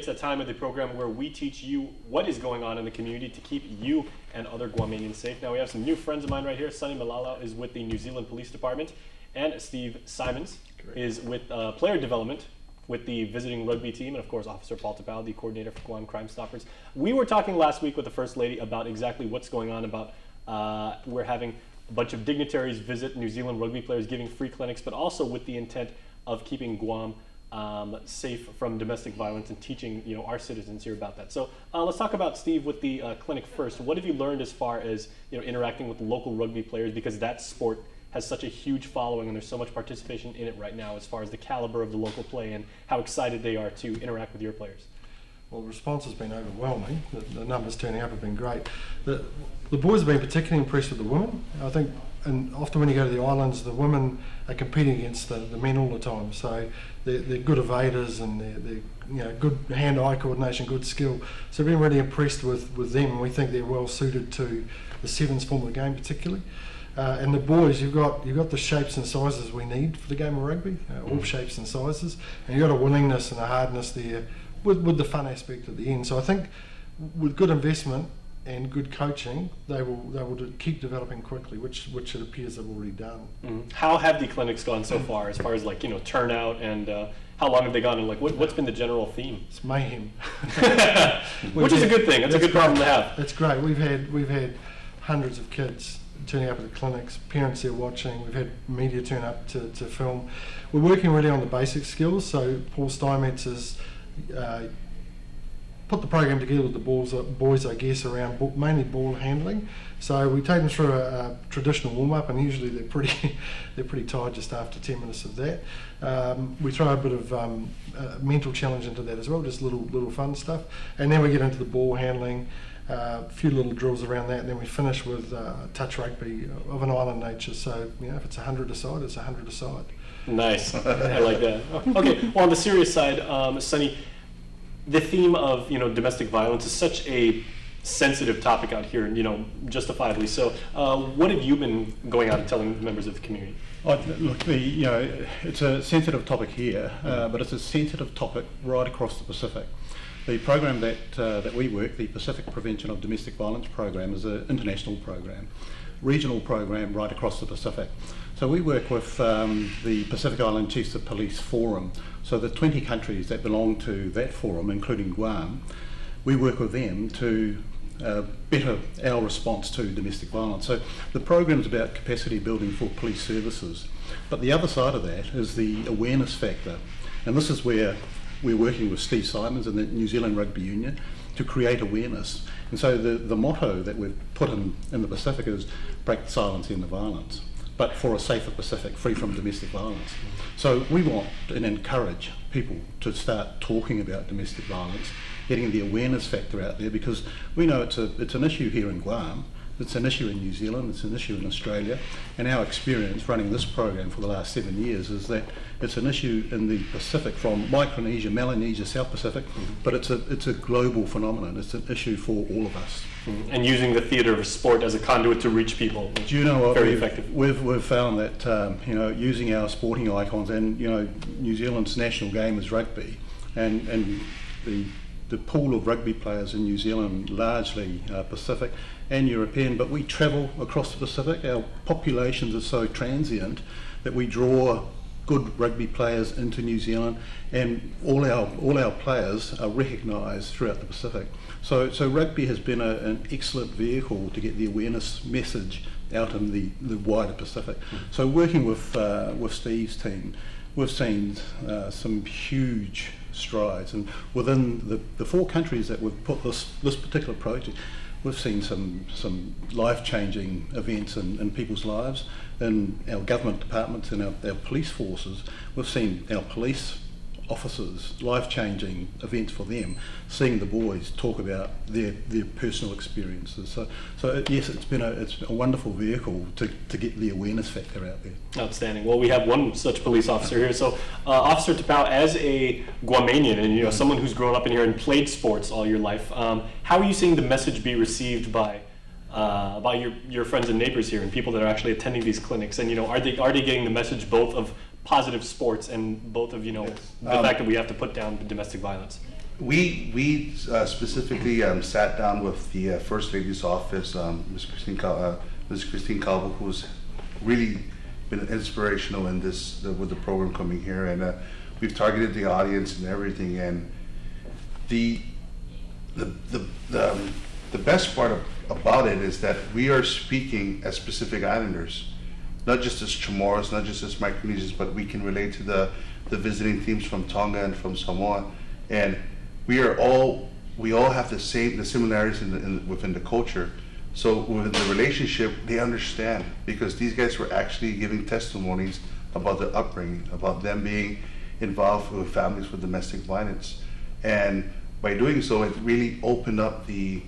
It's a time of the program where we teach you what is going on in the community to keep you and other Guamanians safe. Now we have some new friends of mine right here. Sonny Malala is with the New Zealand Police Department, and Steve Simons is with player development with the visiting rugby team, and of course Officer Paul Tapau, the coordinator for Guam Crime Stoppers. We were talking last week with the First Lady about exactly what's going on about we're having a bunch of dignitaries visit New Zealand rugby players, giving free clinics, but also with the intent of keeping Guam safe from domestic violence and teaching our citizens here about that. So let's talk about, Steve, with the clinic first. What have you learned as far as interacting with local rugby players, because that sport has such a huge following and there's so much participation in it right now as far as the caliber of the local play and how excited they are to interact with your players? Well, the response has been overwhelming. The numbers turning up have been great. The boys have been particularly impressed with the women. I think, and often when you go to the islands, the women are competing against the men all the time. So they're good evaders and they're good hand-eye coordination, good skill. So we've been really impressed with them, and we think they're well suited to the sevens form of the game particularly. And the boys, you've got the shapes and sizes we need for the game of rugby, all shapes and sizes, and you've got a willingness and a hardness there with the fun aspect at the end. So I think with good investment and good coaching, they will keep developing quickly, which it appears they've already done. Mm-hmm. How have the clinics gone so far, as far as turnout, and how long have they gone, and what's been the general theme? It's mayhem, which is a good thing. That's a good problem to have. That's great. We've had hundreds of kids turning up at the clinics, parents there watching. We've had media turn up to film. We're working really on the basic skills. So Paul Steinmetz has put the program together with the boys, I guess, around mainly ball handling. So we take them through a traditional warm-up, and usually they're pretty tired just after 10 minutes of that. We throw a bit of mental challenge into that as well, just little fun stuff, and then we get into the ball handling, a few little drills around that, and then we finish with touch rugby of an island nature. So if it's 100 aside, it's 100 aside. Nice. I like that. Okay, well, on the serious side, Sonny, the theme of domestic violence is such a sensitive topic out here, justifiably so. What have you been going out and telling members of the community? Look, it's a sensitive topic here, but it's a sensitive topic right across the Pacific. The program that we work, the Pacific Prevention of Domestic Violence program, is an international program, regional program right across the Pacific. So we work with the Pacific Island Chiefs of Police Forum. So the 20 countries that belong to that forum, including Guam, we work with them to better our response to domestic violence. So the program is about capacity building for police services. But the other side of that is the awareness factor. And this is where we're working with Steve Simons and the New Zealand Rugby Union to create awareness. And so the motto that we've put in the Pacific is break the silence, end the violence, but for a safer Pacific, free from domestic violence. So we want and encourage people to start talking about domestic violence, getting the awareness factor out there, because we know it's an issue here in Guam, it's an issue in New Zealand, it's an issue in Australia, and our experience running this program for the last 7 years is that it's an issue in the Pacific, from Micronesia, Melanesia, South Pacific, but it's a global phenomenon. It's an issue for all of us. And using the theatre of sport as a conduit to reach people. Do you know what? Very effective. We've found that using our sporting icons, and New Zealand's national game is rugby, and the pool of rugby players in New Zealand largely Pacific and European, but we travel across the Pacific. Our populations are so transient that we draw good rugby players into New Zealand, and all our players are recognised throughout the Pacific. So rugby has been an excellent vehicle to get the awareness message out in the wider Pacific. So working with Steve's team, we've seen some huge strides, and within the 4 countries that we've put this particular project, we've seen some life-changing events in people's lives. In our government departments and our police forces, we've seen our police officers, life-changing events for them, seeing the boys talk about their personal experiences. So yes, it's a wonderful vehicle to get the awareness factor out there. Outstanding. Well, we have one such police officer here. So Officer Tapau, as a Guamanian and someone who's grown up in here and played sports all your life, how are you seeing the message be received by your friends and neighbors here and people that are actually attending these clinics? And are they getting the message both of positive sports and both of the fact that we have to put down the domestic violence? We specifically sat down with the First Lady's office, Ms. Christine Calvo, who's really been inspirational in this with the program coming here, and we've targeted the audience and everything. And the best part about it is that we are speaking as Pacific Islanders, not just as Chamorros, not just as Micronesians, but we can relate to the visiting teams from Tonga and from Samoa, and we all have the similarities within the culture. So within the relationship, they understand, because these guys were actually giving testimonies about their upbringing, about them being involved with families with domestic violence, and by doing so, it really opened up it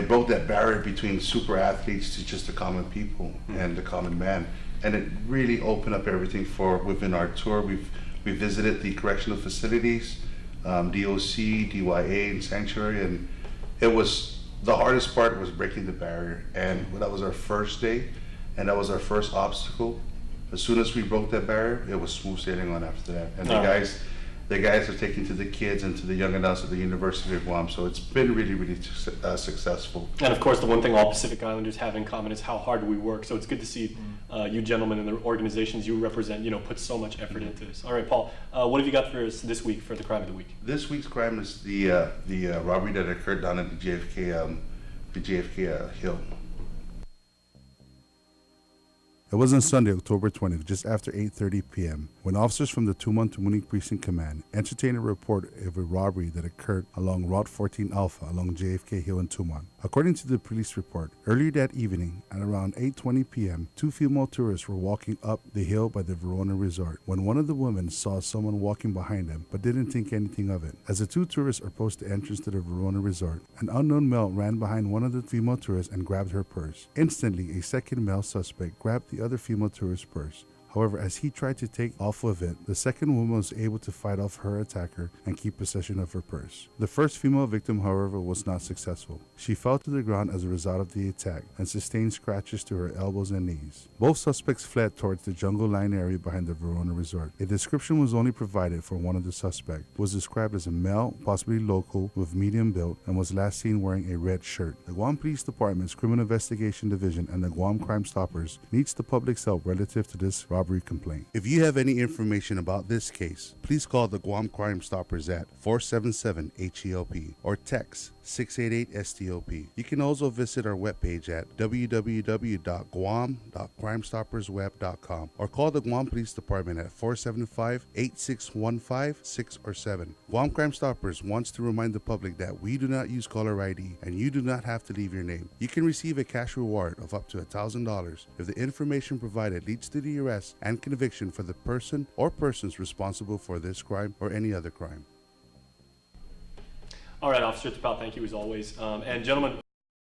broke that barrier between super athletes to just the common people and the common man, and it really opened up everything for within our tour. We visited the correctional facilities, DOC, DYA, and Sanctuary, and it was the hardest part was breaking the barrier, and that was our first day, and that was our first obstacle. As soon as we broke that barrier, it was smooth sailing on after that, and the guys are taking to the kids and to the young adults at the University of Guam, so it's been really, really successful. And of course, the one thing all Pacific Islanders have in common is how hard we work. So it's good to see you gentlemen and the organizations you represent, put so much effort into this. All right, Paul, what have you got for us this week for the crime of the week? This week's crime is the robbery that occurred down at the JFK Hill. It was on Sunday, October 20th, just after 8:30 p.m., when officers from the Tumon Precinct Command entertained a report of a robbery that occurred along Route 14 Alpha along JFK Hill in Tumon. According to the police report, earlier that evening, at around 8:20 p.m., two female tourists were walking up the hill by the Verona Resort when one of the women saw someone walking behind them but didn't think anything of it. As the two tourists approached the entrance to the Verona Resort, an unknown male ran behind one of the female tourists and grabbed her purse. Instantly, a second male suspect grabbed the other female tourist's purse. However, as he tried to take off with it, the second woman was able to fight off her attacker and keep possession of her purse. The first female victim, however, was not successful. She fell to the ground as a result of the attack and sustained scratches to her elbows and knees. Both suspects fled towards the jungle line area behind the Verona Resort. A description was only provided for one of the suspects, who was described as a male, possibly local, with medium build, and was last seen wearing a red shirt. The Guam Police Department's Criminal Investigation Division and the Guam Crime Stoppers needs the public's help relative to this robbery complaint. If you have any information about this case, please call the Guam Crime Stoppers at 477-HELP or text 688-STOP. You can also visit our webpage at www.guam.crimestoppersweb.com or call the Guam Police Department at 475-8615-6 or 7. Guam Crime Stoppers wants to remind the public that we do not use caller ID and you do not have to leave your name. You can receive a cash reward of up to $1,000 if the information provided leads to the arrest and conviction for the person or persons responsible for this crime or any other crime. All right, Officer Tapal, thank you as always. And gentlemen,